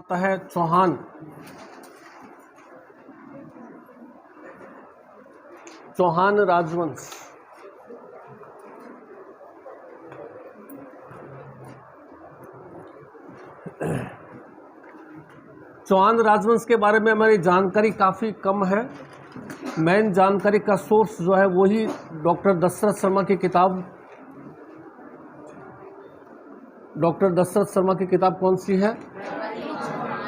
आता है चौहान। चौहान राजवंश। चौहान राजवंश के बारे में हमारी जानकारी काफ़ी कम है। मेन जानकारी का सोर्स जो है वही डॉक्टर दशरथ शर्मा की किताब। डॉक्टर दशरथ शर्मा की किताब कौन सी है?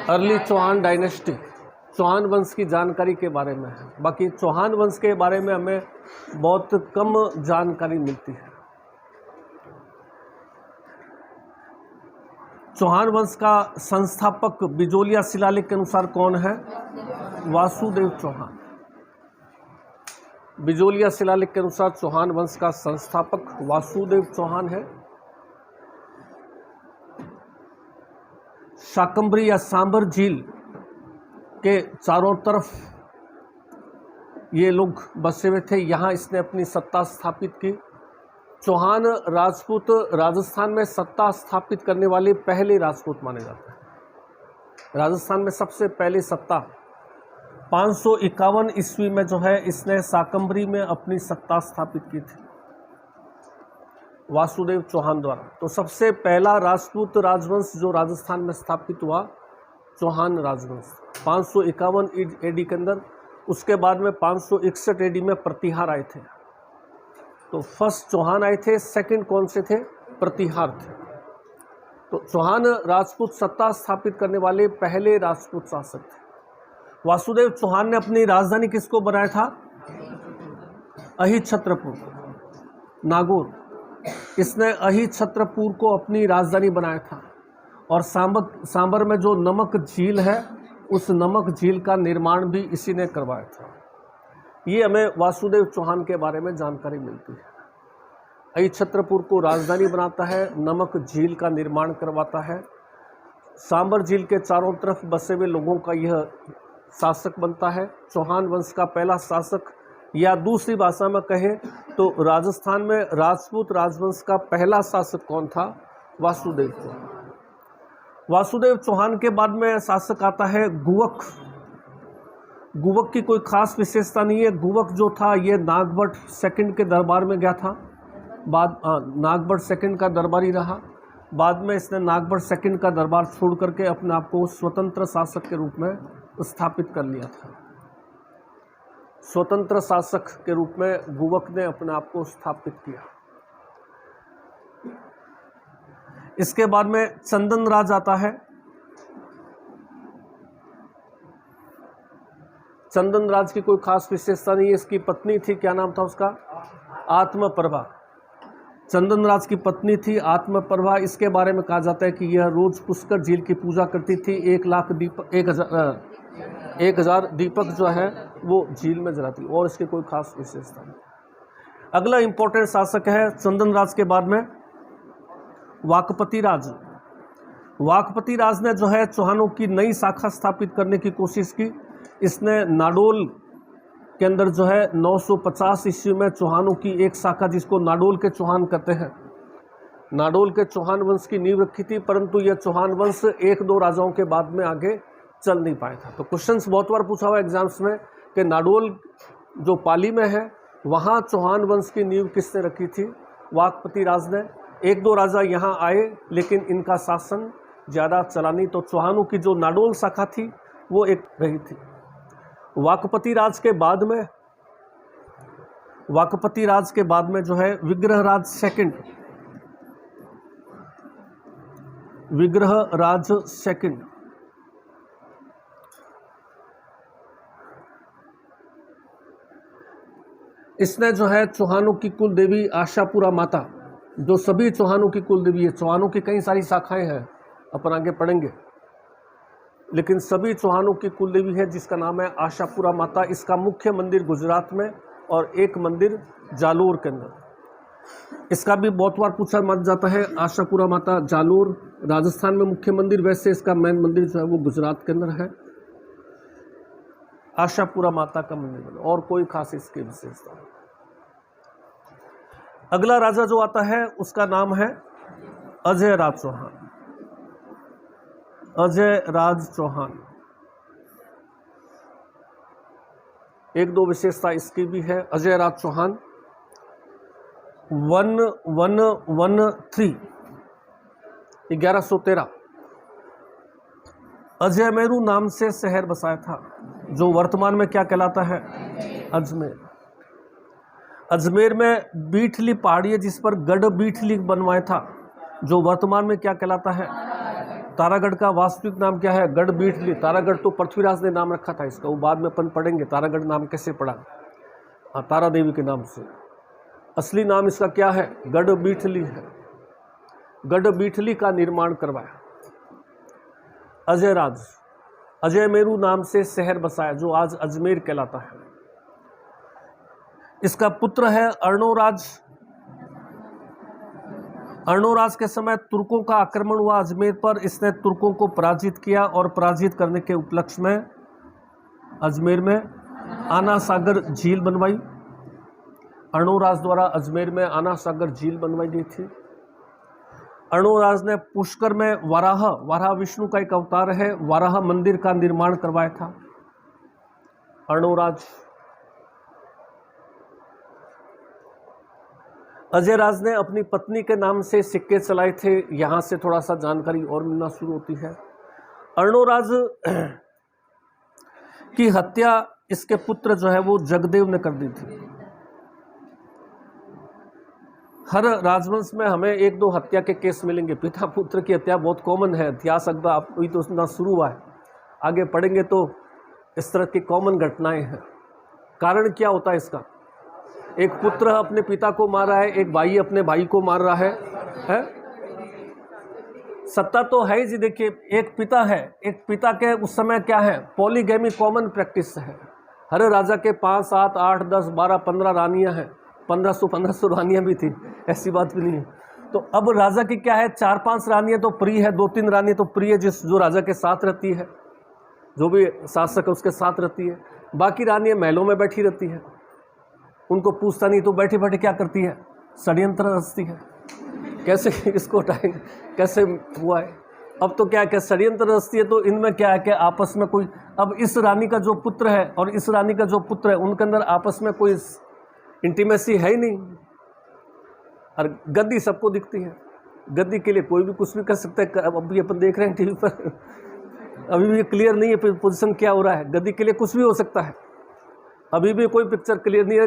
Early Chauhan dynasty. चौहान वंश की जानकारी के बारे में है। बाकी चौहान वंश के बारे में हमें बहुत कम जानकारी मिलती है। चौहान वंश का संस्थापक बिजोलिया शिलालेख के अनुसार कौन है? वासुदेव चौहान। बिजोलिया शिलालेख के अनुसार चौहान वंश का संस्थापक वासुदेव चौहान है। शाकंभरी या सांबर झील के चारों तरफ ये लोग बसे हुए थे। यहाँ इसने अपनी सत्ता स्थापित की। चौहान राजपूत राजस्थान में सत्ता स्थापित करने वाले पहले राजपूत माने जाते हैं। राजस्थान में सबसे पहले सत्ता 551 ईस्वी में जो है इसने शाकंभरी में अपनी सत्ता स्थापित की थी वासुदेव चौहान द्वारा। तो सबसे पहला राजपूत राजवंश जो राजस्थान में स्थापित हुआ चौहान राजवंश 551 एडी के अंदर। उसके बाद में 561 एडी में प्रतिहार आए थे। तो फर्स्ट चौहान आए थे, सेकंड कौन से थे? प्रतिहार थे। तो चौहान राजपूत सत्ता स्थापित करने वाले पहले राजपूत शासक थे। वासुदेव चौहान ने अपनी राजधानी किसको बनाया था? अहिछत्रपुर, नागौर। इसने अहिछत्रपुर को अपनी राजधानी बनाया था। और सांबर में जो नमक झील है उस नमक झील का निर्माण भी इसी ने करवाया था। ये हमें वासुदेव चौहान के बारे में जानकारी मिलती है। अहिछत्रपुर को राजधानी बनाता है, नमक झील का निर्माण करवाता है, सांबर झील के चारों तरफ बसे हुए लोगों का यह शासक बनता है। चौहान वंश का पहला शासक, या दूसरी भाषा में कहें तो राजस्थान में राजपूत राजवंश का पहला शासक कौन था? वासुदेव चौहान। वासुदेव चौहान के बाद में शासक आता है गुवक। गुवक की कोई खास विशेषता नहीं है। गुवक जो था ये नागभट्ट सेकंड के दरबार में गया था। नागभट्ट सेकंड का दरबारी रहा। बाद में इसने नागभट्ट सेकंड का दरबार छोड़ करके अपने आप को स्वतंत्र शासक के रूप में स्थापित कर लिया था। स्वतंत्र शासक के रूप में गुवक ने अपने आप को स्थापित किया। इसके बाद में चंदन राज आता है। चंदन राज की कोई खास विशेषता नहीं है। इसकी पत्नी थी, क्या नाम था उसका? आत्मप्रभा। चंदन राज की पत्नी थी आत्मप्रभा। इसके बारे में कहा जाता है कि यह रोज पुष्कर झील की पूजा करती थी। 1000 दीपक जो है वो झील में जलाती, और इसकी कोई खास विशेषता नहीं। अगला इंपॉर्टेंट शासक है चंदन राज के बाद में वाकपति राज। वाकपति राज ने जो है चौहानों की नई शाखा स्थापित करने की कोशिश की। इसने नाडोल के अंदर जो है 950 ईस्वी में चौहानों की एक शाखा, जिसको नाडोल के चौहान कहते हैं, नाडोल के चौहान वंश की नींव रखी थी। परंतु यह चौहान वंश एक दो राजाओं के बाद में आगे चल नहीं पाया था। तो क्वेश्चंस बहुत बार पूछा हुआ एग्जाम्स में कि नाडोल जो पाली में है वहाँ चौहान वंश की नींव किसने रखी थी? वाकपति राज ने। एक दो राजा यहाँ आए लेकिन इनका शासन ज़्यादा चला नहीं। तो चौहानों की जो नाडोल शाखा थी वो एक रही थी। वाकपति राज के बाद में जो है विग्रहराज सेकंड। इसने जो है चौहानों की कुल देवी आशापुरा माता, जो सभी चौहानों की कुल देवी है। चौहानों की कई सारी शाखाएं हैं, अपन आगे पढ़ेंगे, लेकिन सभी चौहानों की कुल देवी है जिसका नाम है आशापुरा माता। इसका मुख्य मंदिर गुजरात में और एक मंदिर जालोर के अंदर। इसका भी बहुत बार पूछा मत जाता है। आशापुरा माता जालोर राजस्थान में मुख्य मंदिर, वैसे इसका मेन मंदिर जो है वो गुजरात के अंदर है। आशापुरा माता का मंदिर, और कोई खास इसकी विशेषता नहीं। अगला राजा जो आता है उसका नाम है अजय राज चौहान। अजय राज चौहान। एक दो विशेषता इसकी भी है। अजय राज चौहान 1113 1113 अजय मेरू नाम से शहर बसाया था, जो वर्तमान में क्या कहलाता है? अजमेर। अजमेर में बीठली पहाड़ी है जिस पर गढ़ बीठली बनवाया था, जो वर्तमान में क्या कहलाता है? तारागढ़ का वास्तविक नाम क्या है? गढ़ बीठली। तारागढ़ तो पृथ्वीराज ने नाम रखा था इसका, वो बाद में अपन पढ़ेंगे तारागढ़ नाम कैसे पड़ा। हाँ, तारा देवी के नाम से। असली नाम इसका क्या है? गढ़ बीठली है। गढ़ बीठली का निर्माण करवाया। अजय राज, अजय मेरू नाम से शहर बसाया, जो आज अजमेर कहलाता है। इसका पुत्र है अर्णोराज। अर्णोराज के समय तुर्कों का आक्रमण हुआ अजमेर पर। इसने तुर्कों को पराजित किया और पराजित करने के उपलक्ष्य में अजमेर में आना सागर झील बनवाई। अर्णोराज द्वारा अजमेर में आना सागर झील बनवाई गई थी। अर्णोराज ने पुष्कर में वाराह विष्णु का एक अवतार है, वाराह मंदिर का निर्माण करवाया था अर्णोराज। अजय राज ने अपनी पत्नी के नाम से सिक्के चलाए थे। यहां से थोड़ा सा जानकारी और मिलना शुरू होती है। अर्णोराज की हत्या इसके पुत्र जो है वो जगदेव ने कर दी थी। हर राजवंश में हमें एक दो हत्या के केस मिलेंगे। पिता पुत्र की हत्या बहुत कॉमन है। इतिहास अखबार अभी तो ना शुरू हुआ है, आगे पढ़ेंगे तो इस तरह की कॉमन घटनाएं हैं। कारण क्या होता है इसका? एक पुत्र अपने पिता को मार रहा है, एक भाई अपने भाई को मार रहा है? सत्ता तो है ही जी। देखिए, एक पिता है, एक पिता के उस समय क्या है? पॉलीगैमी कॉमन प्रैक्टिस है। हर राजा के 5, 7, 8, 10, 12, 15 रानियां हैं। 1500 रानियां भी थी, ऐसी बात भी नहीं है। तो अब राजा की क्या है? 4-5 रानियां तो प्रिय है, 2-3 रानियां तो प्रिय जो राजा के साथ रहती है, जो भी शासक है उसके साथ रहती है। बाकी रानियां महलों में बैठी रहती है, उनको पूछता नहीं, तो बैठे बैठे क्या करती है? षड्यंत्र रचती है। कैसे इसको हटाएंगे? कैसे हुआ है? अब तो क्या है, षड्यंत्र रचती है। तो इनमें क्या है कि आपस में कोई, अब इस रानी का जो पुत्र है और इस रानी का जो पुत्र है, उनके अंदर आपस में कोई इंटीमेसी है ही नहीं। और गद्दी सबको दिखती है। गद्दी के लिए कोई भी कुछ भी कर सकता है। अब भी अपन देख रहे हैं टीवी पर, अभी भी क्लियर नहीं है पोजीशन क्या हो रहा है। गद्दी के लिए कुछ भी हो सकता है। अभी भी कोई पिक्चर क्लियर नहीं है।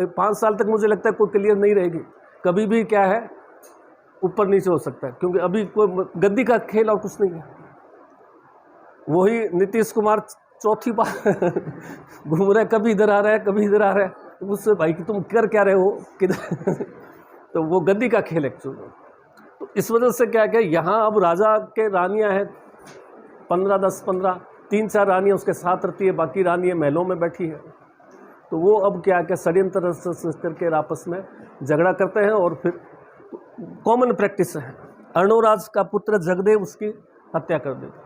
5 साल तक मुझे लगता है कोई क्लियर नहीं रहेगी। कभी भी क्या है, ऊपर नीचे हो सकता है, क्योंकि अभी कोई गद्दी का खेल और कुछ नहीं है। वही नीतीश कुमार चौथी बार घूम रहे, कभी इधर आ रहा है, कभी इधर आ रहा है। उससे भाई कि तुम कर क्या रहे हो, किधर? तो वो गद्दी का खेल एक्चुअली। तो इस वजह से क्या है, यहाँ अब राजा के रानियां हैं 15, 10, 15, 3-4 रानियां उसके साथ रहती है, बाकी रानियां महलों में बैठी है। तो वो अब क्या है, षड्यंत्र करके आपस में झगड़ा करते हैं और फिर कॉमन प्रैक्टिस है। अर्णोराज का पुत्र जगदेव उसकी हत्या कर देता।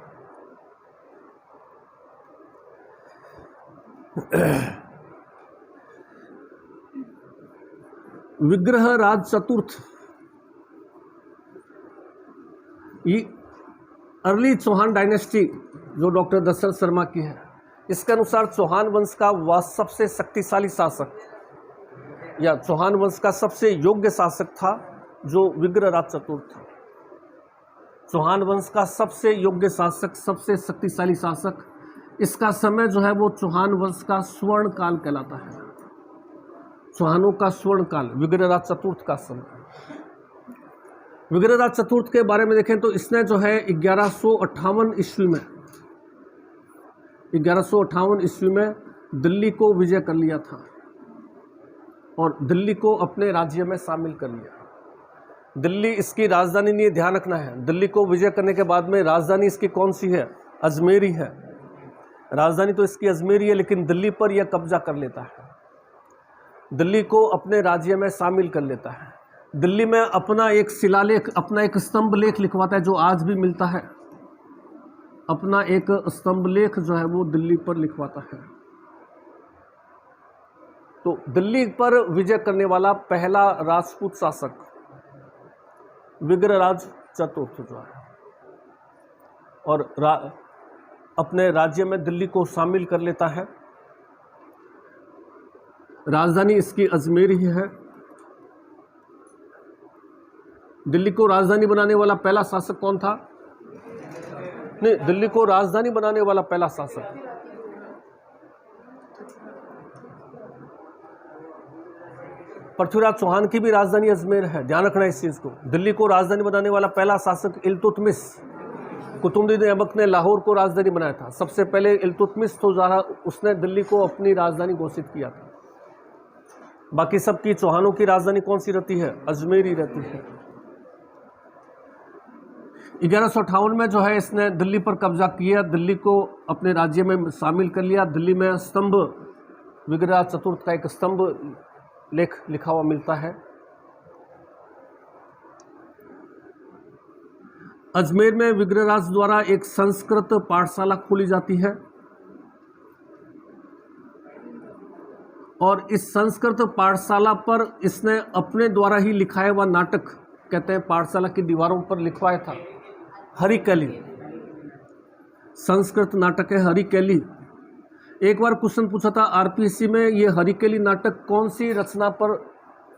विग्रहराज चतुर्थ, ये अर्ली चौहान डायनेस्टी जो डॉक्टर दशरथ शर्मा की है, इसके अनुसार चौहान वंश का वह सबसे शक्तिशाली शासक या चौहान वंश का सबसे योग्य शासक था जो विग्रहराज चतुर्थ था। चौहान वंश का सबसे योग्य शासक, सबसे शक्तिशाली शासक। इसका समय जो है वो चौहान वंश का स्वर्ण काल कहलाता है। चौहानों का स्वर्ण काल, विग्रहराज चतुर्थ का समय। विग्रहराज चतुर्थ के बारे में देखें तो इसने जो है 1158 ईस्वी में 1158 ईस्वी में दिल्ली को विजय कर लिया था और दिल्ली को अपने राज्य में शामिल कर लिया। दिल्ली इसकी राजधानी नहीं है, ध्यान रखना है। दिल्ली को विजय करने के बाद में राजधानी इसकी कौन सी है? अजमेरी है। राजधानी तो इसकी अजमेरी है, लेकिन दिल्ली पर यह कब्जा कर लेता है। दिल्ली को अपने राज्य में शामिल कर लेता है। दिल्ली में अपना एक शिलालेख, अपना एक स्तंभ लेख लिखवाता है, जो आज भी मिलता है। अपना एक स्तंभ लेख जो है वो दिल्ली पर लिखवाता है। तो दिल्ली पर विजय करने वाला पहला राजपूत शासक विग्रहराज चतुर्थ जो है। और अपने राज्य में दिल्ली को शामिल कर लेता है। राजधानी इसकी अजमेर ही है। दिल्ली को राजधानी बनाने वाला पहला शासक कौन था? नहीं, दिल्ली को राजधानी बनाने वाला पहला शासक पृथ्वीराज चौहान की भी राजधानी अजमेर है, ध्यान रखना इस चीज को। दिल्ली को राजधानी बनाने वाला पहला शासक इल्तुतमिश, कुतुबुद्दीन ऐबक ने लाहौर को राजधानी बनाया था। सबसे पहले इल्तुतमिश तो उसने दिल्ली को अपनी राजधानी घोषित किया था। बाकी सबकी चौहानों की राजधानी कौन सी रहती है? अजमेर ही रहती है। 1158 में जो है इसने दिल्ली पर कब्जा किया, दिल्ली को अपने राज्य में शामिल कर लिया। दिल्ली में स्तंभ, विग्रहराज चतुर्थ का एक स्तंभ लेख लिखा हुआ मिलता है। अजमेर में विग्रहराज द्वारा एक संस्कृत पाठशाला खोली जाती है और इस संस्कृत पाठशाला पर इसने अपने द्वारा ही लिखाया हुआ नाटक, कहते हैं पाठशाला की दीवारों पर लिखवाया था, हरिकैली। संस्कृत नाटक है हरिकैली। एक बार क्वेश्चन पूछा था आरपीएससी में, ये हरिकैली नाटक कौन सी रचना पर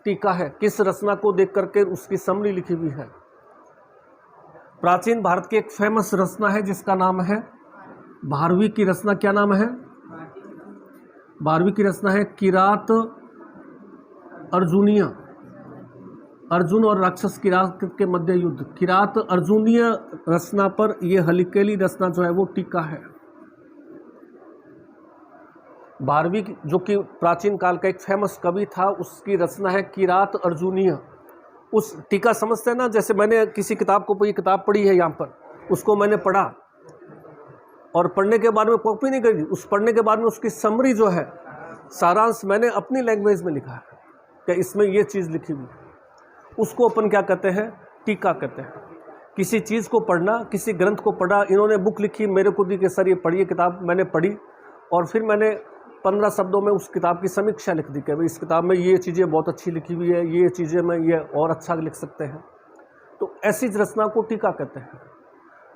टीका है? किस रचना को देख करके उसकी समरी लिखी हुई है? प्राचीन भारत की एक फेमस रचना है जिसका नाम है भारवी की रचना। क्या नाम है? भारवी की रचना है किरात अर्जुनीय, अर्जुन और राक्षस किरात के मध्य युद्ध। किरात अर्जुनीय रचना पर यह हरिकैली रचना जो है वो टीका है। भारवी जो कि प्राचीन काल का एक फेमस कवि था, उसकी रचना है किरात अर्जुनीय। उस टीका समझते हैं ना, जैसे मैंने किसी किताब को, ये किताब पढ़ी है यहाँ पर, उसको मैंने पढ़ा और पढ़ने के बाद में कॉपी नहीं करी, उस पढ़ने के बाद में उसकी समरी जो है, सारांश मैंने अपनी लैंग्वेज में लिखा है कि इसमें ये चीज़ लिखी हुई, उसको अपन क्या कहते हैं? टीका कहते हैं। किसी चीज़ को पढ़ना, किसी ग्रंथ को पढ़ा, इन्होंने बुक लिखी, मेरे को दी कि सर ये पढ़िए किताब, मैंने पढ़ी और फिर मैंने 15 शब्दों में उस किताब की समीक्षा लिख दी कि भाई इस किताब में ये चीज़ें बहुत अच्छी लिखी हुई है, ये चीज़ें में ये और अच्छा लिख सकते हैं। तो ऐसी रचना को टीका कहते हैं।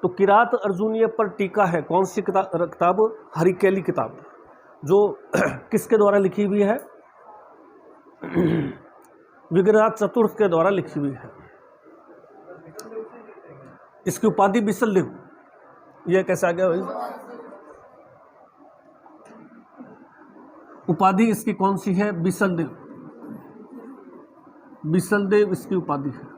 तो किरात अर्जुनीय पर टीका है कौन सी किताब? हरिकैली किताब, जो किसके द्वारा लिखी हुई है? विग्रहराज चतुर्थ के द्वारा लिखी हुई है। इसकी उपाधि बिसलदेव। यह कैसे आ गया भाई? उपाधि इसकी कौन सी है? बिसलदेव। बिसलदेव इसकी उपाधि है।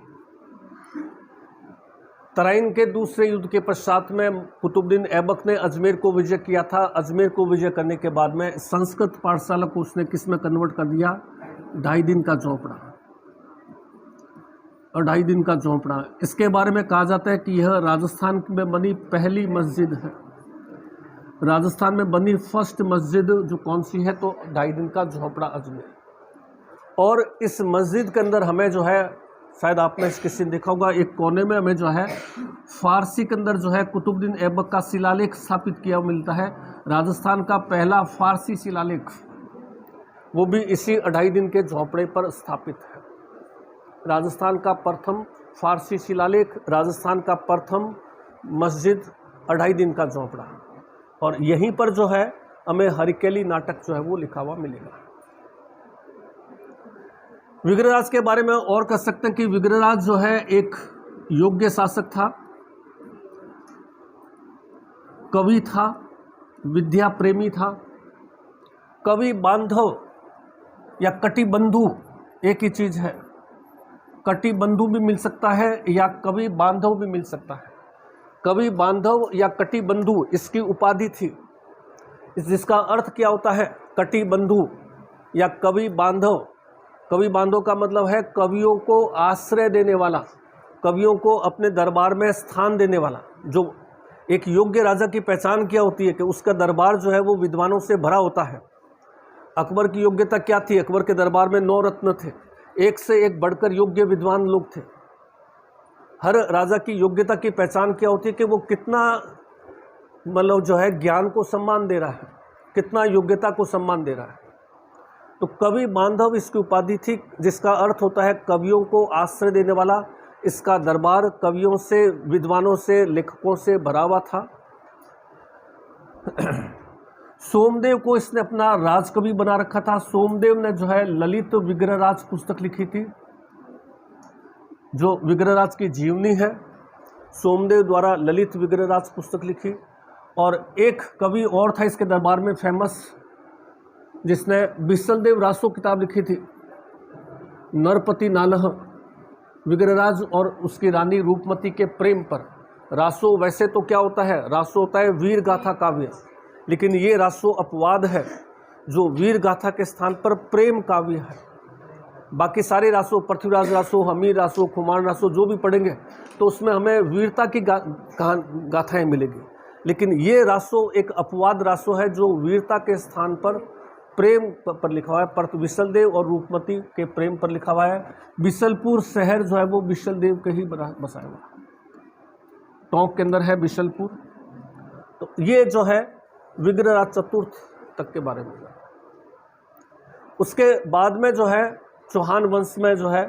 तराइन के दूसरे युद्ध के पश्चात में कुतुबुद्दीन ऐबक ने अजमेर को विजय किया था। अजमेर को विजय करने के बाद में संस्कृत पाठशाला को उसने किस में कन्वर्ट कर दिया? 2.5 दिन का झोंपड़ा। और 2.5 दिन का झोंपड़ा, इसके बारे में कहा जाता है कि यह राजस्थान में बनी पहली मस्जिद है। राजस्थान में बनी फर्स्ट मस्जिद जो कौन सी है? तो 2.5 दिन का झोंपड़ा अजमेर। और इस मस्जिद के अंदर हमें जो है, शायद आपने किसी ने देखा होगा, एक कोने में हमें जो है फारसी के अंदर जो है कुतुबुद्दीन ऐबक का शिलालेख स्थापित किया मिलता है। राजस्थान का पहला फारसी शिलालेख, वो भी इसी 2.5 दिन के झोंपड़े पर स्थापित है। राजस्थान का प्रथम फारसी शिलालेख, राजस्थान का प्रथम मस्जिद, 2.5 दिन का झोंपड़ा। और यहीं पर जो है हमें हरिकैली नाटक जो है वो लिखा हुआ मिलेगा। विग्रहराज के बारे में और कह सकते हैं कि विग्रहराज जो है एक योग्य शासक था, कवि था, विद्या प्रेमी था। कवि बांधव या कटिबंधु एक ही चीज है। कटिबंधु भी मिल सकता है या कवि बांधव भी मिल सकता है। कवि बांधव या कटिबंधु इसकी उपाधि थी, जिसका अर्थ क्या होता है? कटिबंधु या कवि बांधव। कवि बांधव का मतलब है कवियों को आश्रय देने वाला, कवियों को अपने दरबार में स्थान देने वाला। जो एक योग्य राजा की पहचान क्या होती है कि उसका दरबार जो है वो विद्वानों से भरा होता है। अकबर की योग्यता क्या थी? अकबर के दरबार में 9 रत्न थे, एक से एक बढ़कर योग्य विद्वान लोग थे। हर राजा की योग्यता की पहचान क्या होती है कि वो कितना मतलब जो है ज्ञान को सम्मान दे रहा है, कितना योग्यता को सम्मान दे रहा है। तो कवि बांधव इसकी उपाधि थी, जिसका अर्थ होता है कवियों को आश्रय देने वाला इसका दरबार कवियों से, विद्वानों से, लेखकों से भरा हुआ था। सोमदेव को इसने अपना राजकवि बना रखा था। सोमदेव ने जो है ललित विग्रहराज पुस्तक लिखी थी, जो विग्रहराज की जीवनी है। सोमदेव द्वारा ललित विग्रहराज पुस्तक लिखी। और एक कवि और था इसके दरबार में फेमस, जिसने बिसलदेव रासो किताब लिखी थी, नरपति नालह, विग्रहराज और उसकी रानी रूपमती के प्रेम पर। रासो वैसे तो क्या होता है, रासो होता है वीर गाथा काव्य, लेकिन ये रासो अपवाद है जो वीर गाथा के स्थान पर प्रेम काव्य है। बाकी सारे रासो, पृथ्वीराज रासो, हमीर रासो, खुमान रासो जो भी पढ़ेंगे तो उसमें हमें वीरता की गाथाएं मिलेगी, लेकिन ये रासो एक अपवाद रासो है जो वीरता के स्थान पर प्रेम पर लिखा हुआ है। बिसलदेव और रूपमती के प्रेम पर लिखा हुआ है। बिशलपुर शहर जो है वो बिशलदेव के ही बसाया हुआ, टोंक के अंदर है बिशलपुर। तो ये जो है विग्रहराज चतुर्थ तक के बारे में। उसके बाद में जो है चौहान वंश में जो है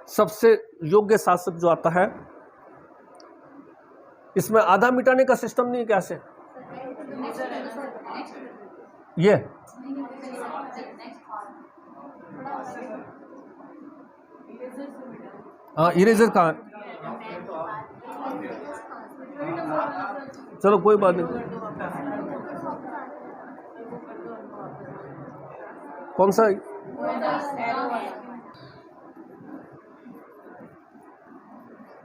सबसे योग्य शासक जो आता है, इसमें आधा मिटाने का सिस्टम नहीं है कैसे ये इरेजर कहाँ है? चलो कोई बात नहीं। कौन सा?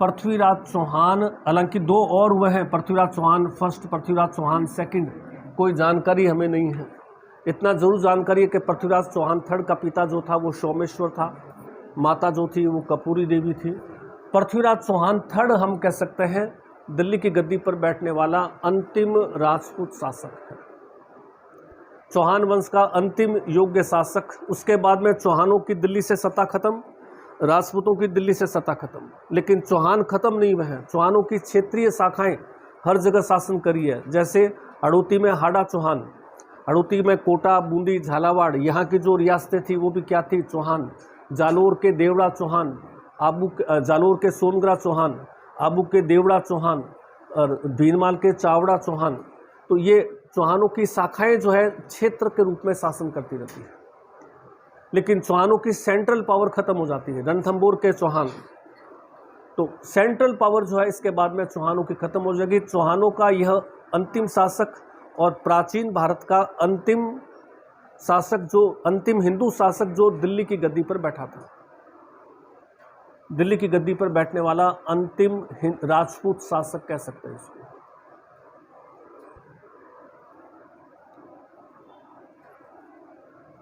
पृथ्वीराज चौहान, हालांकि दो और हुए हैं, पृथ्वीराज चौहान फर्स्ट, पृथ्वीराज चौहान सेकंड, कोई जानकारी हमें नहीं है। इतना जरूर जानकारी है कि पृथ्वीराज चौहान थर्ड का पिता जो था वो सोमेश्वर था, माता जो थी वो कपूरी देवी थी। पृथ्वीराज चौहान थर्ड हम कह सकते हैं दिल्ली की गद्दी पर बैठने वाला अंतिम राजपूत शासक है, चौहान वंश का अंतिम योग्य शासक। उसके बाद में चौहानों की दिल्ली से सत्ता खत्म, राजपूतों की दिल्ली से सत्ता खत्म, लेकिन चौहान खत्म नहीं हुए हैं। चौहानों की क्षेत्रीय शाखाएं हर जगह शासन करी है। जैसे हड़ौती में हाड़ा चौहान, हड़ौती में कोटा, बूंदी, झालावाड़, यहाँ की जो रियासतें थी वो भी क्या थी, चौहान। जालोर के देवड़ा चौहान, जालोर के सोनगरा चौहान, आबू के देवड़ा चौहान और भीनमाल के चावड़ा चौहान। तो ये चौहानों की शाखाएं जो है क्षेत्र के रूप में शासन करती रहती है, लेकिन चौहानों की सेंट्रल पावर खत्म हो जाती है। रणथंभौर के चौहान, तो सेंट्रल पावर जो है इसके बाद में चौहानों की खत्म हो जाएगी। चौहानों का यह अंतिम शासक और प्राचीन भारत का अंतिम शासक, जो अंतिम हिंदू शासक जो दिल्ली की गद्दी पर बैठा था, दिल्ली की गद्दी पर बैठने वाला अंतिम राजपूत शासक कह सकते हैं इसको।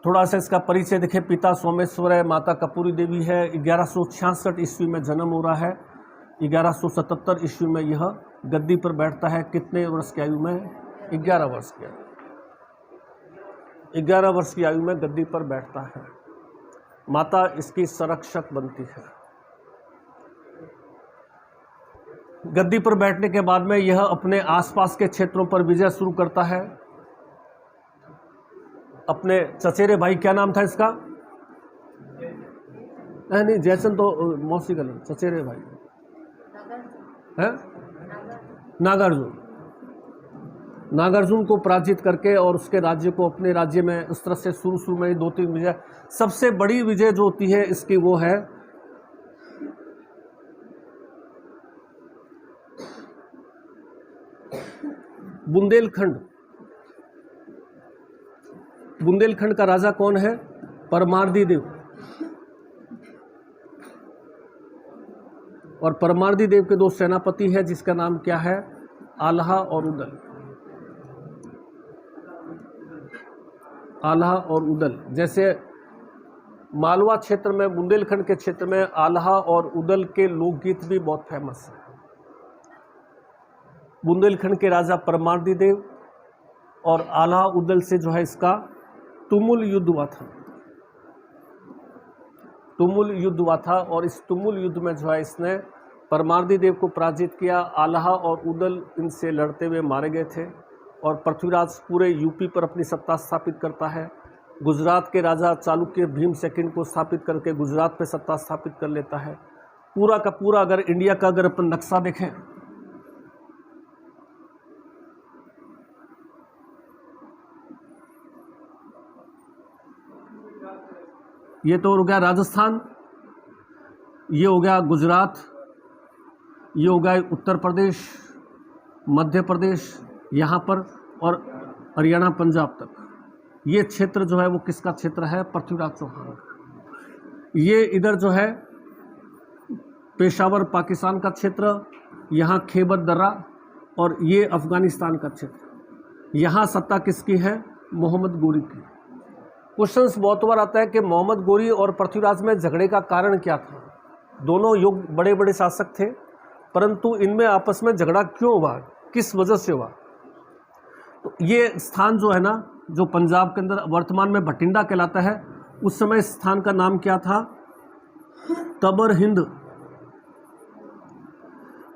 थोड़ा सा इसका परिचय देखें। पिता सोमेश्वर है, माता कपूरी देवी है। 1166 ईस्वी में जन्म हो रहा है, 1177 ईस्वी में यह गद्दी पर बैठता है। कितने वर्ष की आयु में? 11 वर्ष की आयु, 11 वर्ष की आयु में गद्दी पर बैठता है। माता इसकी संरक्षक बनती है। गद्दी पर बैठने के बाद में यह अपने आसपास के क्षेत्रों पर विजय शुरू करता है। अपने चचेरे भाई, क्या नाम था इसका? नहीं, जयचंद तो मौसी का नाम, चचेरे भाई है नागार्जुन। नागार्जुन को पराजित करके और उसके राज्य को अपने राज्य में उस तरह से शुरू में 2-3 विजय। सबसे बड़ी विजय जो होती है इसकी वो है बुंदेलखंड। बुंदेलखंड का राजा कौन है? परमार्दी देव। और परमार्दी देव के 2 सेनापति हैं जिसका नाम क्या है? आल्हा और उदल। आल्हा और उदल। जैसे मालवा क्षेत्र में, बुंदेलखंड के क्षेत्र में आल्हा और उदल के लोकगीत भी बहुत फेमस है। बुंदेलखंड के राजा परमार्दी देव और आल्हा उदल से जो है इसका तुमुल युद्ध हुआ था। तुमुल युद्ध हुआ था और इस तुमुल युद्ध में जो है इसने परमार्दी देव को पराजित किया। आल्हा और उदल इनसे लड़ते हुए मारे गए थे और पृथ्वीराज पूरे यूपी पर अपनी सत्ता स्थापित करता है। गुजरात के राजा चालुक्य भीम सेकंड को स्थापित करके गुजरात पे सत्ता स्थापित कर लेता है पूरा का पूरा अगर इंडिया का अगर अपन नक्शा देखें, ये तो हो गया राजस्थान, ये हो गया गुजरात, ये हो गया उत्तर प्रदेश, मध्य प्रदेश यहाँ पर, और हरियाणा पंजाब तक। ये क्षेत्र जो है वो किसका क्षेत्र है? पृथ्वीराज चौहान का। ये इधर जो है पेशावर पाकिस्तान का क्षेत्र, यहाँ खैबर दर्रा, और ये अफगानिस्तान का क्षेत्र। यहाँ सत्ता किसकी है? मोहम्मद गोरी की। क्वेश्चंस बहुत बार आता है कि मोहम्मद गोरी और पृथ्वीराज में झगड़े का कारण क्या था? दोनों युग बड़े बड़े शासक थे, परंतु इनमें आपस में झगड़ा क्यों हुआ, किस वजह से हुआ? तो ये स्थान जो है ना, जो पंजाब के अंदर वर्तमान में भटिंडा कहलाता है, उस समय स्थान का नाम क्या था? तबर हिंद।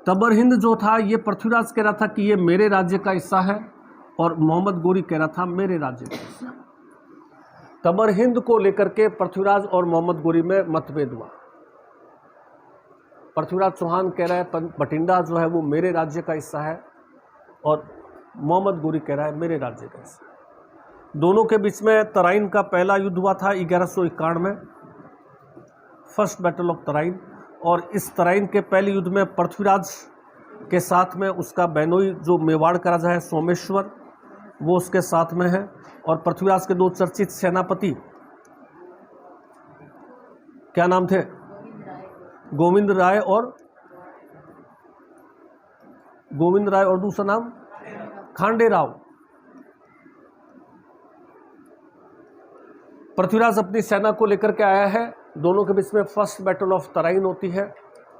तबर हिंद जो था, ये पृथ्वीराज कह रहा था कि ये मेरे राज्य का हिस्सा है, और मोहम्मद गोरी कह रहा था मेरे राज्य का हिस्सा। तबर हिंद को लेकर के पृथ्वीराज और मोहम्मद गोरी में मतभेद हुआ। पृथ्वीराज चौहान कह रहा है भटिंडा जो है वो मेरे राज्य का हिस्सा है, और मोहम्मद गोरी कह रहा है मेरे राज्य का हिस्सा। दोनों के बीच में तराइन का पहला युद्ध हुआ था 1151 में, फर्स्ट बैटल ऑफ तराइन। और इस तराइन के पहले युद्ध में पृथ्वीराज के साथ में उसका बहनोई जो मेवाड़ का राजा है सोमेश्वर, वो उसके साथ में है। और पृथ्वीराज के दो चर्चित सेनापति क्या नाम थे? गोविंद राय और दूसरा नाम खांडे राव। पृथ्वीराज अपनी सेना को लेकर के आया है, दोनों के बीच में फर्स्ट बैटल ऑफ तराइन होती है,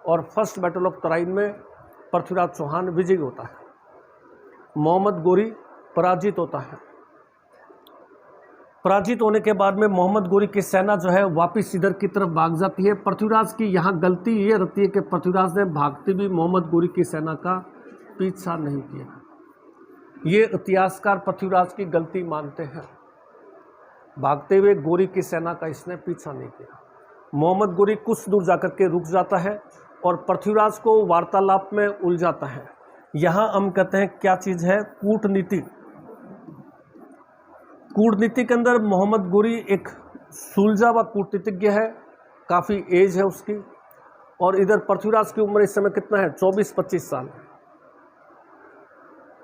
और फर्स्ट बैटल ऑफ तराइन में पृथ्वीराज चौहान विजयी होता है, मोहम्मद गोरी पराजित होता है। पराजित होने के बाद में मोहम्मद गोरी की सेना जो है वापस इधर की तरफ भाग जाती है। पृथ्वीराज की यहाँ गलती ये रहती है कि पृथ्वीराज ने भागते भी मोहम्मद गोरी की सेना का पीछा नहीं किया। ये इतिहासकार पृथ्वीराज की गलती मानते हैं, भागते हुए गोरी की सेना का इसने पीछा नहीं किया। मोहम्मद गोरी कुछ दूर जाकर के रुक जाता है और पृथ्वीराज को वार्तालाप में उलझाता है। यहाँ हम कहते हैं क्या चीज़ है? कूटनीति। कूटनीति के अंदर मोहम्मद गोरी एक सुलझा व कूटनीतिज्ञ है, काफ़ी एज है उसकी, और इधर पृथ्वीराज की उम्र इस समय कितना है? 24-25 साल।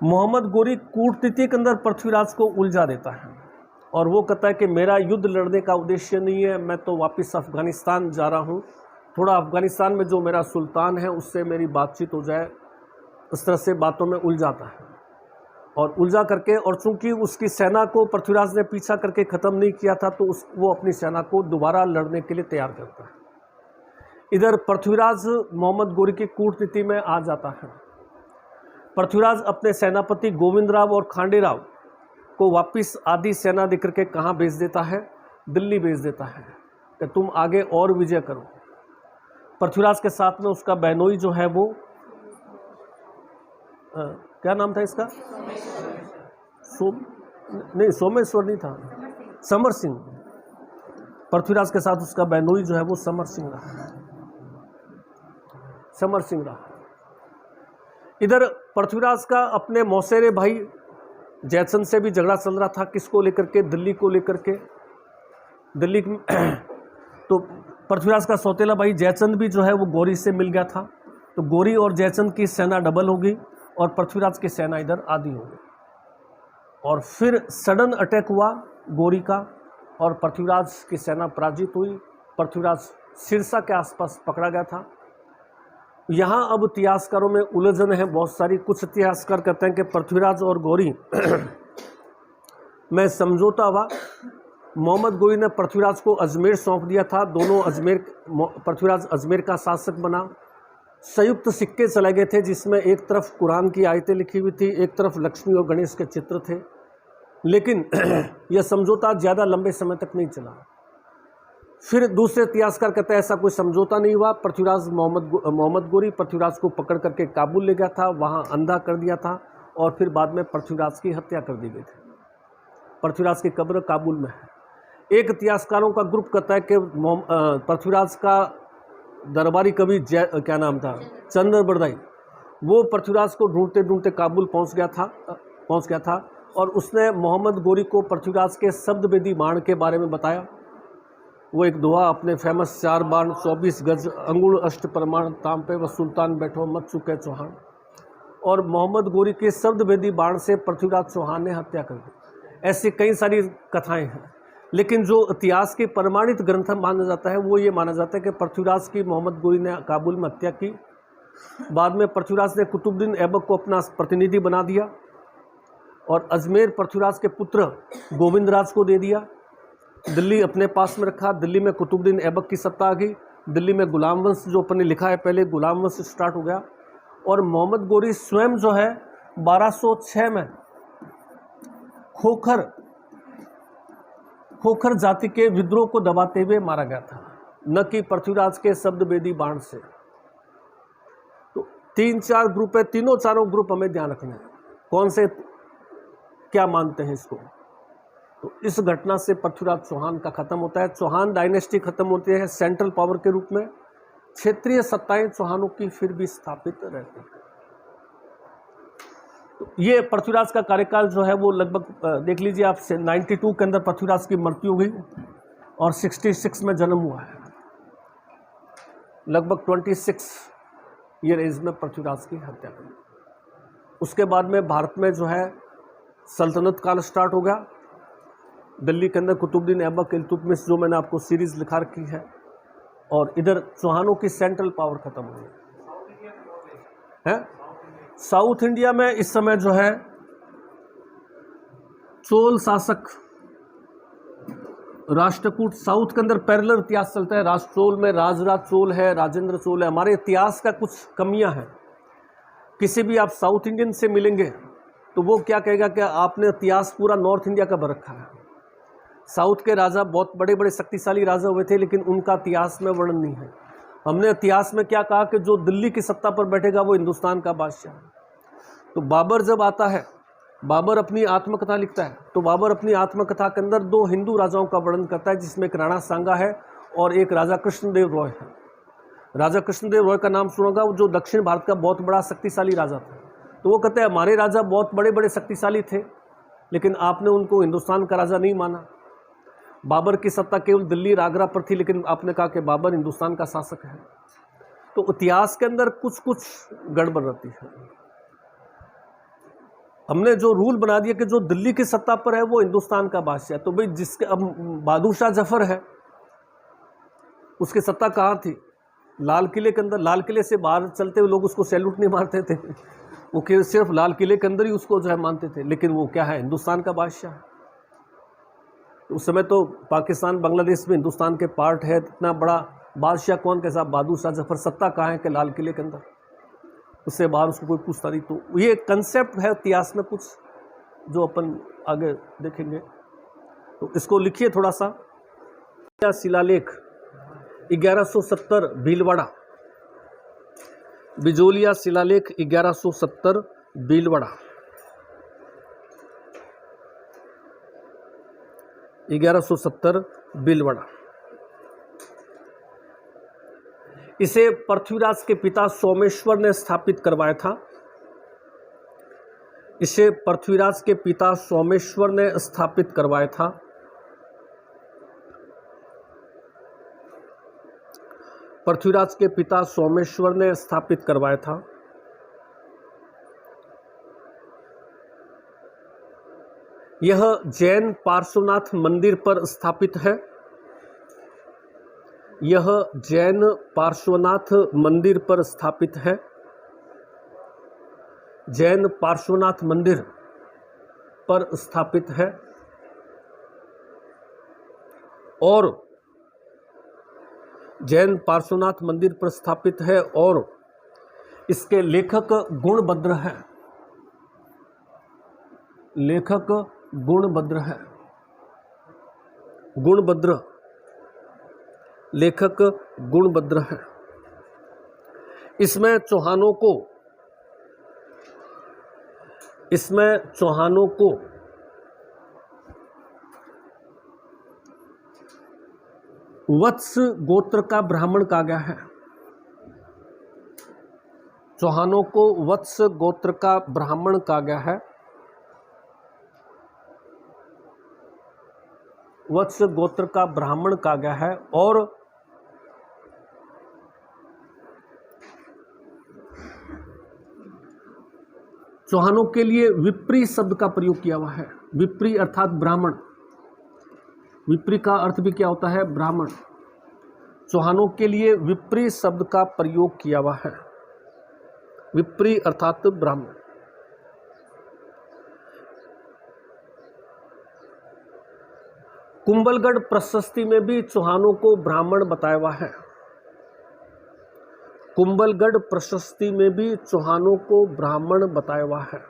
मोहम्मद गोरी कूटनीति के अंदर पृथ्वीराज को उलझा देता है, और वो कहता है कि मेरा युद्ध लड़ने का उद्देश्य नहीं है, मैं तो वापस अफ़गानिस्तान जा रहा हूँ, थोड़ा अफ़गानिस्तान में जो मेरा सुल्तान है उससे मेरी बातचीत हो जाए। इस तरह से बातों में उलझाता है, और उलझा करके, और चूंकि उसकी सेना को पृथ्वीराज ने पीछा करके ख़त्म नहीं किया था, तो वो अपनी सेना को दोबारा लड़ने के लिए तैयार करता है। इधर पृथ्वीराज मोहम्मद गोरी की कूटनीति में आ जाता है। पृथ्वीराज अपने सेनापति गोविंद राव और खांडे राव को वापस आधी सेना देकर के कहाँ भेज देता है? दिल्ली भेज देता है कि तुम आगे और विजय करो। पृथ्वीराज के साथ में उसका बहनोई जो है वो क्या नाम था इसका? सोमेश्वर नहीं था, समर सिंह। पृथ्वीराज के साथ उसका बहनोई जो है वो समर सिंह रहा। इधर पृथ्वीराज का अपने मौसेरे भाई जयचंद से भी झगड़ा चल रहा था। किसको लेकर के? दिल्ली को लेकर के। दिल्ली तो पृथ्वीराज का सौतेला भाई जयचंद भी जो है वो गोरी से मिल गया था, तो गोरी और जयचंद की सेना डबल हो गई, और पृथ्वीराज की सेना इधर आधी हो गई। और फिर सडन अटैक हुआ गोरी का, और पृथ्वीराज की सेना पराजित हुई। पृथ्वीराज सिरसा के आसपास पकड़ा गया था। यहाँ अब इतिहासकारों में उलझन है बहुत सारी। कुछ इतिहासकार कहते हैं कि पृथ्वीराज और गोरी में समझौता हुआ। मोहम्मद गोरी ने पृथ्वीराज को अजमेर सौंप दिया था। दोनों पृथ्वीराज अजमेर का शासक बना। संयुक्त सिक्के चले गए थे, जिसमें एक तरफ कुरान की आयतें लिखी हुई थी, एक तरफ लक्ष्मी और गणेश के चित्र थे। लेकिन यह समझौता ज़्यादा लंबे समय तक नहीं चला। फिर दूसरे इतिहासकार कहते हैं ऐसा कोई समझौता नहीं हुआ। पृथ्वीराज मोहम्मद गोरी पृथ्वीराज को पकड़ करके काबुल ले गया था, वहाँ अंधा कर दिया था, और फिर बाद में पृथ्वीराज की हत्या कर दी गई थी। पृथ्वीराज की कब्र काबुल में है। एक इतिहासकारों का ग्रुप कहता है कि पृथ्वीराज का दरबारी कवि क्या नाम था, चंद्र बरदाई, वो पृथ्वीराज को ढूंढते ढूंढते काबुल पहुंच गया था और उसने मोहम्मद गोरी को पृथ्वीराज के शब्दवेदी बाण के बारे में बताया। वो एक दोहा अपने फेमस 4 बाण 24 गज अंगुल अष्ट प्रमाण ताम पे व सुल्तान बैठो मत चुके चौहान, और मोहम्मद गोरी के शब्दवेदी बाण से पृथ्वीराज चौहान ने हत्या कर दी। ऐसी कई सारी कथाएं हैं, लेकिन जो इतिहास के प्रमाणित ग्रंथ माना जाता है वो ये माना जाता है कि पृथ्वीराज की मोहम्मद गोरी ने काबुल में हत्या की। बाद में पृथ्वीराज ने कुतुबुद्दीन ऐबक को अपना प्रतिनिधि बना दिया और अजमेर पृथ्वीराज के पुत्र गोविंदराज को दे दिया। दिल्ली अपने पास में रखा। दिल्ली में कुतुबुद्दीन ऐबक की सत्ता आ गई। दिल्ली में गुलाम वंश, जो अपन ने लिखा है पहले, गुलाम वंश स्टार्ट हो गया। और मोहम्मद गोरी स्वयं जो है 1206 में खोखर जाति के विद्रोह को दबाते हुए मारा गया था, न कि पृथ्वीराज के शब्दवेदी बाण से। तो 3-4 ग्रुप है, चारों ग्रुप हमें ध्यान रखना है कौन से क्या मानते हैं इसको। तो इस घटना से पृथ्वीराज चौहान का खत्म होता है। चौहान डायनेस्टी खत्म होती है सेंट्रल पावर के रूप में। क्षेत्रीय सत्ताएं चौहानों की फिर भी स्थापित रहती है। तो ये पृथ्वीराज का कार्यकाल जो है वो लगभग देख लीजिए आप, 92 के अंदर पृथ्वीराज की मृत्यु हुई और 66 में जन्म हुआ है। लगभग 26 ईयर एज में पृथ्वीराज की हत्या कर दी। उसके बाद में भारत में जो है सल्तनत काल स्टार्ट हो गया। दिल्ली के अंदर कुतुबुद्दीन ऐबक, इल्तुतमिश, जो मैंने आपको सीरीज लिखा रखी है, और इधर चौहानों की सेंट्रल पावर खत्म हो गई है। साउथ इंडिया में इस समय जो है चोल शासक, राष्ट्रकूट, साउथ के अंदर पैरेलल इतिहास चलता है। चोल में राजराज चोल है, राजेंद्र चोल है। हमारे इतिहास का कुछ कमियां हैं। किसी भी आप साउथ इंडियन से मिलेंगे तो वो क्या कहेगा कि आपने इतिहास पूरा नॉर्थ इंडिया का भर रखा है। साउथ के राजा बहुत बड़े बड़े शक्तिशाली राजा हुए थे, लेकिन उनका इतिहास में वर्णन नहीं है। हमने इतिहास में क्या कहा कि जो दिल्ली की सत्ता पर बैठेगा वो हिंदुस्तान का बादशाह है। तो बाबर जब आता है, बाबर अपनी आत्मकथा लिखता है, तो बाबर अपनी आत्मकथा के अंदर 2 हिंदू राजाओं का वर्णन करता है, जिसमें एक राणा सांगा है और एक राजा कृष्णदेव रॉय है। राजा कृष्णदेव रॉय का नाम सुनोगा, जो दक्षिण भारत का बहुत बड़ा शक्तिशाली राजा था। तो वो कहते हैं हमारे राजा बहुत बड़े बड़े शक्तिशाली थे, लेकिन आपने उनको हिंदुस्तान का राजा नहीं माना। बाबर की सत्ता केवल दिल्ली और आगरा पर थी, लेकिन आपने कहा कि बाबर हिंदुस्तान का शासक है। तो इतिहास के अंदर कुछ कुछ गड़बड़ रहती है। हमने जो रूल बना दिया कि जो दिल्ली की सत्ता पर है वो हिंदुस्तान का बादशाह है। तो भाई जिसके अब बहादुर शाह जफर है, उसकी सत्ता कहाँ थी? लाल किले के अंदर। लाल किले से बाहर चलते हुए लोग उसको सैल्यूट नहीं मारते थे, वो सिर्फ लाल किले के अंदर ही उसको जो है मानते थे, लेकिन वो क्या है, हिंदुस्तान का बादशाह है। उस समय तो पाकिस्तान बांग्लादेश में हिंदुस्तान के पार्ट है। इतना बड़ा बादशाह कौन के साथ, बहादुर शाह जफर, सत्ता कहाँ है कि लाल किले के अंदर, उससे बाहर उसको कोई पूछता नहीं। तो ये कंसेप्ट है इतिहास में कुछ जो अपन आगे देखेंगे। तो इसको लिखिए थोड़ा सा। शिलालेख 1170 भीलवाड़ा, बिजोलिया शिलालेख 1170 भीलवाड़ा, 1170 भीलवाड़ा। इसे पृथ्वीराज के पिता सोमेश्वर ने स्थापित करवाया था। इसे पृथ्वीराज के पिता सोमेश्वर ने स्थापित करवाया था। पृथ्वीराज के पिता सोमेश्वर ने स्थापित करवाया था। यह जैन पार्श्वनाथ मंदिर पर स्थापित है। यह जैन पार्श्वनाथ मंदिर पर स्थापित है। जैन पार्श्वनाथ मंदिर पर स्थापित है और जैन पार्श्वनाथ मंदिर पर स्थापित है और इसके लेखक गुणभद्र हैं। लेखक गुणभद्र है। गुणभद्र, लेखक गुणभद्र है। इसमें चौहानों को वत्स गोत्र का ब्राह्मण कहा गया है। चौहानों को वत्स गोत्र का ब्राह्मण कहा गया है। वत्स गोत्र का ब्राह्मण कहा गया है। और चौहानों के लिए विप्री शब्द का प्रयोग किया हुआ है। विप्री अर्थात ब्राह्मण। विप्री का अर्थ भी क्या होता है? ब्राह्मण। चौहानों के लिए विप्री शब्द का प्रयोग किया हुआ है। विप्री अर्थात ब्राह्मण। कुंभलगढ़ प्रशस्ति में भी चौहानों को ब्राह्मण बताया हुआ है। कुंभलगढ़ प्रशस्ति में भी चौहानों को ब्राह्मण बताया हुआ है।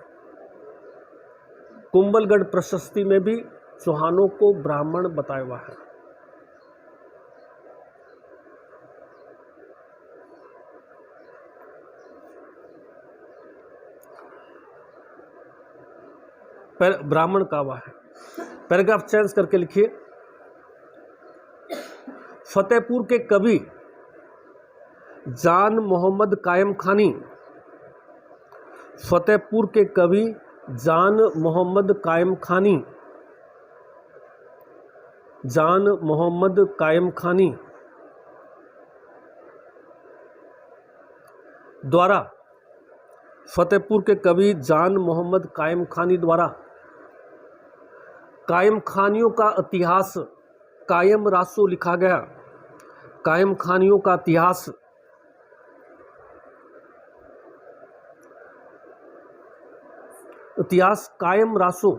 कुंभलगढ़ प्रशस्ति में भी चौहानों को ब्राह्मण बताया हुआ है। ब्राह्मण का हुआ है। पैराग्राफ चेंज करके लिखिए। फतेहपुर के कवि जान मोहम्मद कायम खानी। फतेहपुर के कवि जान मोहम्मद कायम खानी। जान मोहम्मद कायम खानी द्वारा, फतेहपुर के कवि जान मोहम्मद कायम खानी द्वारा कायम खानियों का इतिहास कायम रासो लिखा गया। कायम खानियों का इतिहास कायम रासो,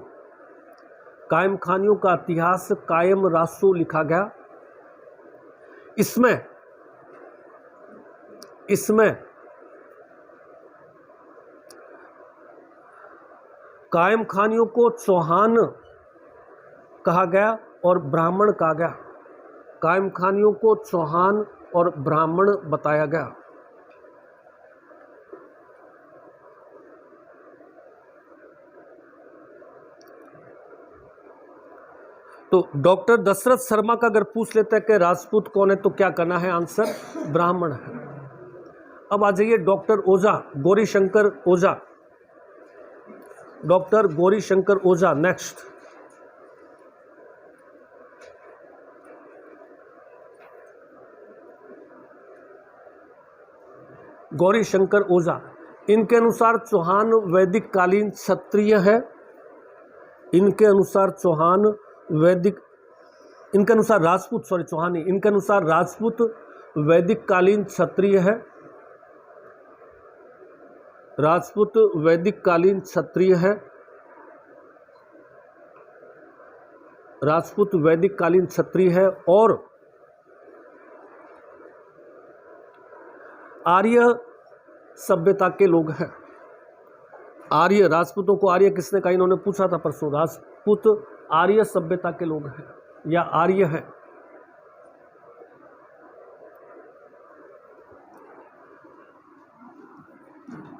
कायम खानियों का इतिहास कायम रासो लिखा गया। इसमें कायम खानियों को चौहान कहा गया और ब्राह्मण कहा गया। कायम खानियों को चौहान और ब्राह्मण बताया गया। तो डॉक्टर दशरथ शर्मा का अगर पूछ लेते हैं कि राजपूत कौन है तो क्या करना है? आंसर ब्राह्मण है। अब आ जाइए डॉक्टर ओझा, गौरीशंकर ओझा। डॉक्टर गौरीशंकर ओझा नेक्स्ट। गौरीशंकर ओझा, इनके अनुसार चौहान वैदिक कालीन क्षत्रिय है। इनके अनुसार चौहान वैदिक, इनके अनुसार राजपूत, सॉरी चौहान नहीं, इनके अनुसार राजपूत वैदिक कालीन क्षत्रिय है। राजपूत वैदिक कालीन क्षत्रिय है। राजपूत वैदिक कालीन क्षत्रिय है और आर्य सभ्यता के लोग हैं। आर्य, राजपूतों को आर्य किसने कहा? इन्होंने पूछा था परसों। राजपूत आर्य सभ्यता के लोग हैं या आर्य हैं।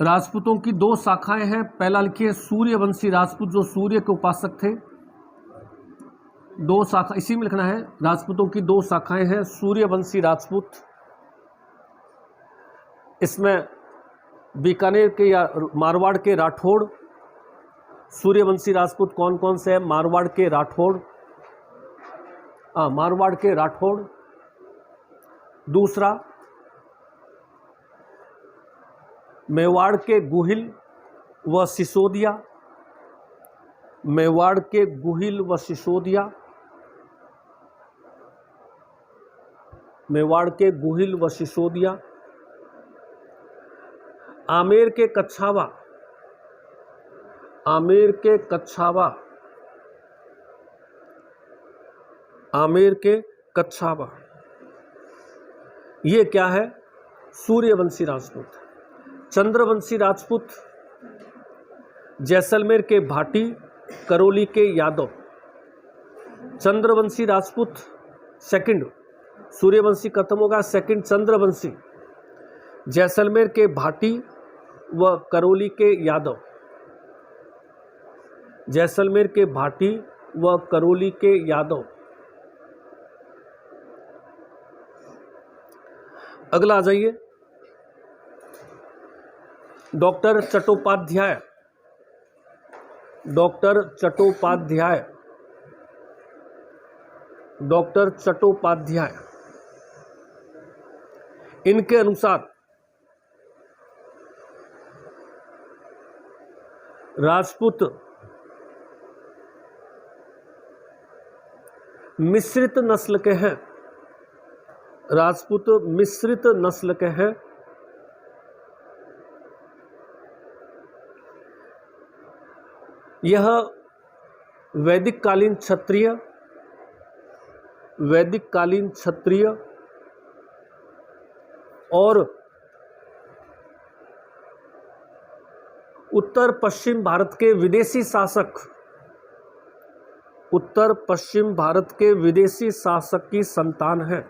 राजपूतों की दो शाखाएं हैं। पहला लिखिए सूर्यवंशी राजपूत, जो सूर्य के उपासक थे। दो शाखा इसी में लिखना है। राजपूतों की दो शाखाएं हैं, सूर्यवंशी राजपूत। इसमें बीकानेर के या मारवाड़ के राठौड़। सूर्यवंशी राजपूत कौन कौन से हैं? मारवाड़ के राठौड़, मारवाड़ के राठौड़। दूसरा मेवाड़ के गुहिल व सिसोदिया। मेवाड़ के गुहिल व सिसोदिया। मेवाड़ के गुहिल व सिसोदिया। आमेर के कच्छावा। आमेर के कच्छावा। आमेर के कच्छावा। ये क्या है? सूर्यवंशी राजपूत। चंद्रवंशी राजपूत जैसलमेर के भाटी, करौली के यादव। चंद्रवंशी राजपूत सेकंड, सूर्यवंशी खत्म होगा, सेकंड चंद्रवंशी जैसलमेर के भाटी व करौली के यादव। जैसलमेर के भाटी व करौली के यादव। अगला आ जाइए doctor Chattopadhyay, doctor Chattopadhyay, doctor Chattopadhyay. इनके अनुसार राजपूत मिश्रित नस्ल के हैं, राजपूत मिश्रित नस्ल के हैं। यह वैदिक कालीन क्षत्रिय, वैदिक कालीन क्षत्रिय और उत्तर पश्चिम भारत के विदेशी शासक, उत्तर पश्चिम भारत के विदेशी शासक की संतान है,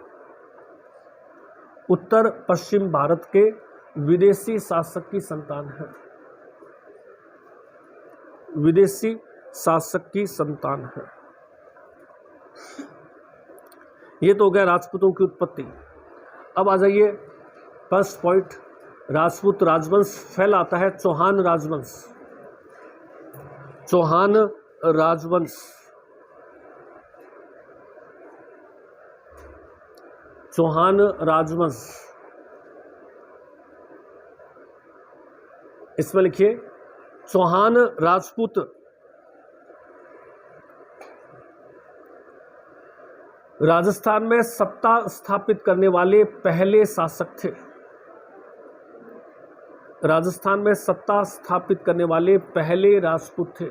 उत्तर पश्चिम भारत के विदेशी शासक की संतान है, विदेशी शासक की संतान है। ये तो हो गया राजपूतों की उत्पत्ति। अब आ जाइए फर्स्ट पॉइंट, राजपूत राजवंश फैलाता है चौहान राजवंश, चौहान राजवंश, चौहान राजवंश। इसमें लिखिए चौहान राजपूत राजस्थान में सत्ता स्थापित करने वाले पहले शासक थे, राजस्थान में सत्ता स्थापित करने वाले पहले राजपूत थे।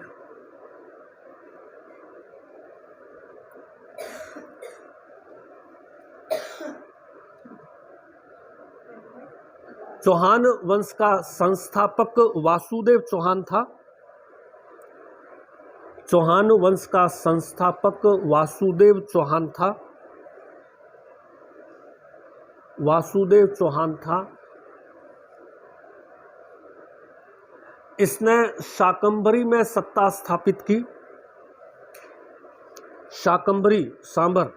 चौहान वंश का संस्थापक वासुदेव चौहान था, चौहान वंश का संस्थापक वासुदेव चौहान था, वासुदेव चौहान था। इसने शाकंभरी में सत्ता स्थापित की, शाकंभरी सांबर,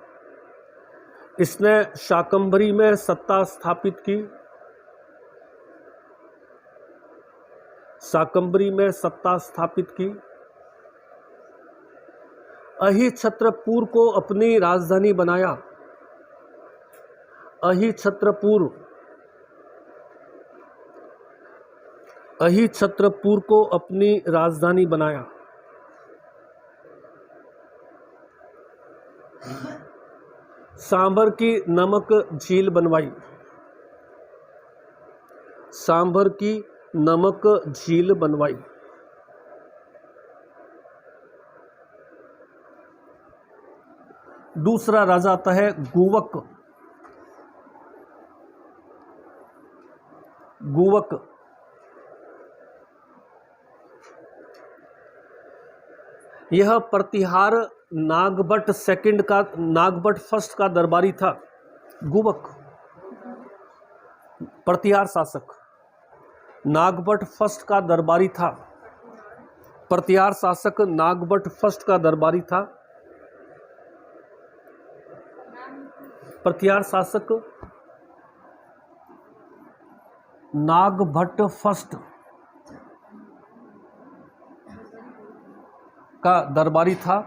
इसने शाकंभरी में सत्ता स्थापित की, शाकंभरी में सत्ता स्थापित की। अहिछत्रपुर को अपनी राजधानी बनाया, अहिछत्रपुर, अहिछत्रपुर को अपनी राजधानी बनाया। सांभर की नमक झील बनवाई, सांभर की नमक झील बनवाई। दूसरा राजा आता है गुवक, गुवक। यह प्रतिहार नागभट्ट सेकंड का, नागभट्ट फर्स्ट का दरबारी था। गुवक प्रतिहार शासक, नागभट्ट फर्स्ट का दरबारी था, प्रतिहार शासक नागभट्ट फर्स्ट का दरबारी था। प्रतिहार शासक नागभट्ट फर्स्ट का दरबारी था।